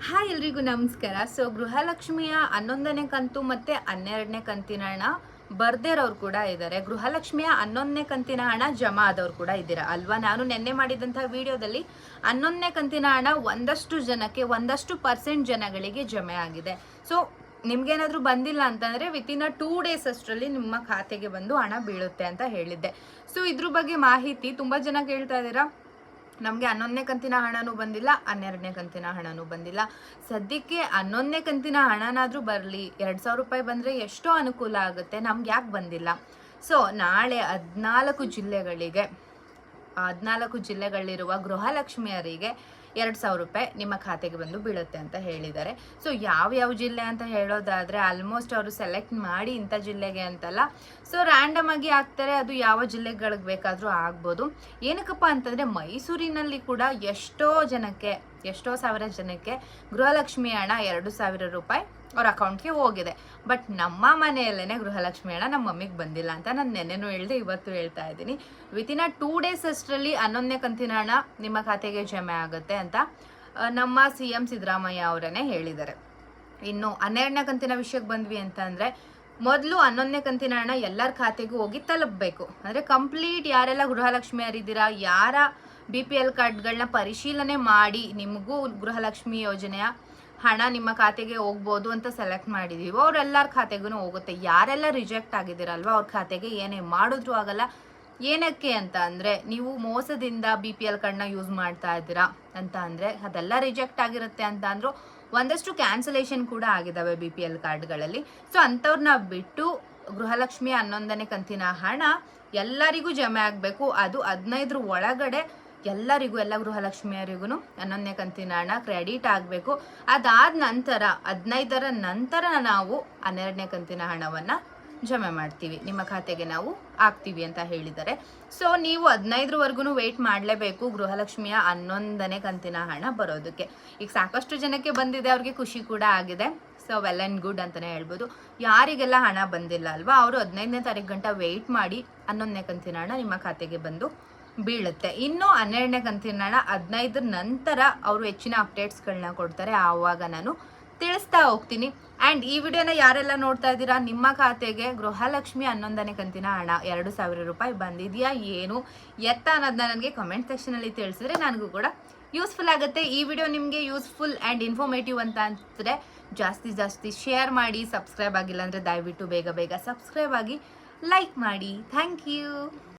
Hi ಎಲ್ರಿಗೂ ನಮಸ್ಕಾರ. So ಗೃಹಲಕ್ಷ್ಮಿಯ 11ನೇ ಕಂತು ಮತ್ತೆ 12ನೇ ಕಂತಿನ ಹಣ ಬರ್ದೇ ಇರೋರು ಕೂಡ ಇದ್ದಾರೆ. ಗೃಹಲಕ್ಷ್ಮಿಯ 11ನೇ ಕಂತಿನ ಹಣ ಜಮಾ ಆದವ್ರು ಕೂಡ ಇದ್ದೀರಾ ಅಲ್ವಾ? ನಾನು ನೆನ್ನೆ ಮಾಡಿದಂತಹ ವಿಡಿಯೋದಲ್ಲಿ 11ನೇ ಕಂತಿನ ಹಣ ಒಂದಷ್ಟು ಜನಕ್ಕೆ, ಒಂದಷ್ಟು ಪರ್ಸೆಂಟ್ ಜನಗಳಿಗೆ ಜಮೆ ಆಗಿದೆ. ಸೊ ನಿಮ್ಗೇನಾದ್ರೂ ಬಂದಿಲ್ಲ ಅಂತಂದ್ರೆ ವಿತಿನ್ 2 ಡೇಸ್ ಅಷ್ಟರಲ್ಲಿ ನಿಮ್ಮ ಖಾತೆಗೆ ಬಂದು ಹಣ ಬೀಳುತ್ತೆ ಅಂತ ಹೇಳಿದ್ದೆ. ಸೊ ಇದ್ರ ಬಗ್ಗೆ ಮಾಹಿತಿ ತುಂಬಾ ಜನ ಕೇಳ್ತಾ ಇದ್ದೀರಾ. ನಮಗೆ 11ನೇ ಕಂತಿನ ಹಣನೂ ಬಂದಿಲ್ಲ, 12ನೇ ಕಂತಿನ ಹಣನೂ ಬಂದಿಲ್ಲ. ಸದ್ಯಕ್ಕೆ 11ನೇ ಕಂತಿನ ಹಣನಾದ್ರೂ ಬರಲಿ, 2,000 ರೂಪಾಯಿ ಬಂದರೆ ಎಷ್ಟೋ ಅನುಕೂಲ ಆಗುತ್ತೆ. ನಮ್ಗೆ ಯಾಕೆ ಬಂದಿಲ್ಲ? ಸೊ ನಾಳೆ 14 ಜಿಲ್ಲೆಗಳಿರುವ ಗೃಹಲಕ್ಷ್ಮಿಯರಿಗೆ 2,000 ರೂಪಾಯಿ ನಿಮ್ಮ ಖಾತೆಗೆ ಬಂದು ಬೀಳುತ್ತೆ ಅಂತ ಹೇಳಿದ್ದಾರೆ. ಸೊ ಯಾವ ಜಿಲ್ಲೆ ಅಂತ ಹೇಳೋದಾದರೆ ಆಲ್ಮೋಸ್ಟ್ ಅವರು ಸೆಲೆಕ್ಟ್ ಮಾಡಿ ಇಂಥ ಜಿಲ್ಲೆಗೆ ಅಂತಲ್ಲ, ಸೊ ರ್ಯಾಂಡಮ್ ಆಗಿ ಹಾಕ್ತಾರೆ. ಅದು ಯಾವ ಜಿಲ್ಲೆಗಳಿಗೆ ಬೇಕಾದರೂ ಆಗ್ಬೋದು. ಏನಕ್ಕಪ್ಪ ಅಂತಂದರೆ ಮೈಸೂರಿನಲ್ಲಿ ಕೂಡ ಎಷ್ಟೋ ಸಾವಿರ ಜನಕ್ಕೆ ಗೃಹಲಕ್ಷ್ಮಿ ಹಣ 2,000 ರೂಪಾಯಿ ಅವ್ರ ಅಕೌಂಟ್ಗೆ ಹೋಗಿದೆ. ಬಟ್ ನಮ್ಮ ಮನೆಯಲ್ಲೇ ಗೃಹಲಕ್ಷ್ಮಿ ಹಣ ನಮ್ಮ ಮಮ್ಮಿಗೆ ಬಂದಿಲ್ಲ ಅಂತ ನಾನು ನೆನ್ನೆನೂ ಹೇಳಿದೆ, ಇವತ್ತು ಹೇಳ್ತಾ ಇದ್ದೀನಿ. ವಿತಿನ್ 2 ಡೇಸ್ ಅಷ್ಟರಲ್ಲಿ 11ನೇ ಕಂತಿನ ಹಣ ನಿಮ್ಮ ಖಾತೆಗೆ ಜಮೆ ಆಗುತ್ತೆ ಅಂತ ನಮ್ಮ CM ಸಿದ್ದರಾಮಯ್ಯ ಅವರೇ ಹೇಳಿದ್ದಾರೆ. ಇನ್ನು 12ನೇ ಕಂತಿನ ವಿಷಯಕ್ಕೆ ಬಂದ್ವಿ ಅಂತ ಅಂದರೆ, ಮೊದಲು 11ನೇ ಕಂತಿನ ಹಣ ಎಲ್ಲರ ಖಾತೆಗೂ ಹೋಗಿ ತಲುಪಬೇಕು. ಅಂದರೆ ಕಂಪ್ಲೀಟ್ ಯಾರೆಲ್ಲ ಗೃಹಲಕ್ಷ್ಮಿಯರಿದ್ದೀರಾ, ಯಾರ BPL ಕಾರ್ಡ್ಗಳನ್ನ ಪರಿಶೀಲನೆ ಮಾಡಿ ನಿಮಗೂ ಗೃಹಲಕ್ಷ್ಮಿ ಯೋಜನೆಯ ಹಣ ನಿಮ್ಮ ಖಾತೆಗೆ ಹೋಗ್ಬೋದು ಅಂತ ಸೆಲೆಕ್ಟ್ ಮಾಡಿದೀವೋ ಅವರೆಲ್ಲರ ಖಾತೆಗೂ ಹೋಗುತ್ತೆ. ಯಾರೆಲ್ಲ ರಿಜೆಕ್ಟ್ ಆಗಿದ್ದೀರಲ್ವ ಅವ್ರ ಖಾತೆಗೆ ಏನೇ ಮಾಡಿದ್ರು ಆಗಲ್ಲ. ಏನಕ್ಕೆ ಅಂತ ಅಂದರೆ, ನೀವು ಮೋಸದಿಂದ BPL ಕಾರ್ಡ್ನ ಯೂಸ್ ಮಾಡ್ತಾ ಇದ್ದೀರಾ ಅಂತ ಅಂದರೆ ಅದೆಲ್ಲ ರಿಜೆಕ್ಟ್ ಆಗಿರುತ್ತೆ ಅಂತ ಅಂದರು. ಒಂದಷ್ಟು ಕ್ಯಾನ್ಸಲೇಷನ್ ಕೂಡ ಆಗಿದ್ದಾವೆ BPL ಕಾರ್ಡ್ಗಳಲ್ಲಿ. ಸೊ ಅಂಥವ್ರನ್ನ ಬಿಟ್ಟು ಗೃಹಲಕ್ಷ್ಮಿ 11ನೇ ಕಂತಿನ ಹಣ ಎಲ್ಲರಿಗೂ ಜಮೆ ಆಗಬೇಕು. ಅದು 15ರ ಒಳಗಡೆ ಎಲ್ಲ ಗೃಹಲಕ್ಷ್ಮಿಯರಿಗೂ 11ನೇ ಕಂತಿನ ಹಣ ಕ್ರೆಡಿಟ್ ಆಗಬೇಕು. ಅದಾದ ನಂತರ 15ರ ನಂತರ ನಾವು 12ನೇ ಕಂತಿನ ಹಣವನ್ನು ಜಮೆ ಮಾಡ್ತೀವಿ, ನಿಮ್ಮ ಖಾತೆಗೆ ನಾವು ಹಾಕ್ತೀವಿ ಅಂತ ಹೇಳಿದ್ದಾರೆ. ಸೊ ನೀವು 15ರವರೆಗೂ ವೆಯ್ಟ್ ಮಾಡಲೇಬೇಕು ಗೃಹಲಕ್ಷ್ಮಿಯ 11ನೇ ಕಂತಿನ ಹಣ ಬರೋದಕ್ಕೆ. ಈಗ ಸಾಕಷ್ಟು ಜನಕ್ಕೆ ಬಂದಿದೆ, ಅವ್ರಿಗೆ ಖುಷಿ ಕೂಡ ಆಗಿದೆ. ಸೊ ವೆಲ್ ಆ್ಯಂಡ್ ಗುಡ್ ಅಂತಲೇ ಹೇಳ್ಬೋದು. ಯಾರಿಗೆಲ್ಲ ಹಣ ಬಂದಿಲ್ಲ ಅಲ್ವಾ, ಅವರು 15ನೇ ತಾರೀಕು ಗಂಟ ವೆಯ್ಟ್ ಮಾಡಿ 11ನೇ ಕಂತಿನ ಹಣ ನಿಮ್ಮ ಖಾತೆಗೆ ಬಂದು ಬೀಳುತ್ತೆ. ಇನ್ನು 12ನೇ ಕಂತಿನ ಹಣ 15ರ ನಂತರ ಅವರು ಹೆಚ್ಚಿನ ಅಪ್ಡೇಟ್ಸ್ಗಳನ್ನ ಕೊಡ್ತಾರೆ, ಆವಾಗ ನಾನು ತಿಳಿಸ್ತಾ ಹೋಗ್ತೀನಿ. ಆ್ಯಂಡ್ ಈ ವಿಡಿಯೋನ ಯಾರೆಲ್ಲ ನೋಡ್ತಾ ಇದ್ದೀರಾ, ನಿಮ್ಮ ಖಾತೆಗೆ ಗೃಹಲಕ್ಷ್ಮಿ 11ನೇ ಕಂತಿನ ಹಣ 2,000 ರೂಪಾಯಿ ಬಂದಿದೆಯಾ ಏನು ಎತ್ತ ಅನ್ನೋದನ್ನ ನನಗೆ ಕಮೆಂಟ್ ಸೆಕ್ಷನಲ್ಲಿ ತಿಳಿಸಿದ್ರೆ ನನಗೂ ಕೂಡ ಯೂಸ್ಫುಲ್ ಆಗುತ್ತೆ. ಈ ವಿಡಿಯೋ ನಿಮಗೆ ಯೂಸ್ಫುಲ್ ಆ್ಯಂಡ್ ಇನ್ಫಾರ್ಮೇಟಿವ್ ಅಂತ ಅನಿಸಿದ್ರೆ ಜಾಸ್ತಿ ಶೇರ್ ಮಾಡಿ. ಸಬ್ಸ್ಕ್ರೈಬ್ ಆಗಿಲ್ಲ ಅಂದರೆ ದಯವಿಟ್ಟು ಬೇಗ ಸಬ್ಸ್ಕ್ರೈಬ್ ಆಗಿ ಲೈಕ್ ಮಾಡಿ. Thank you.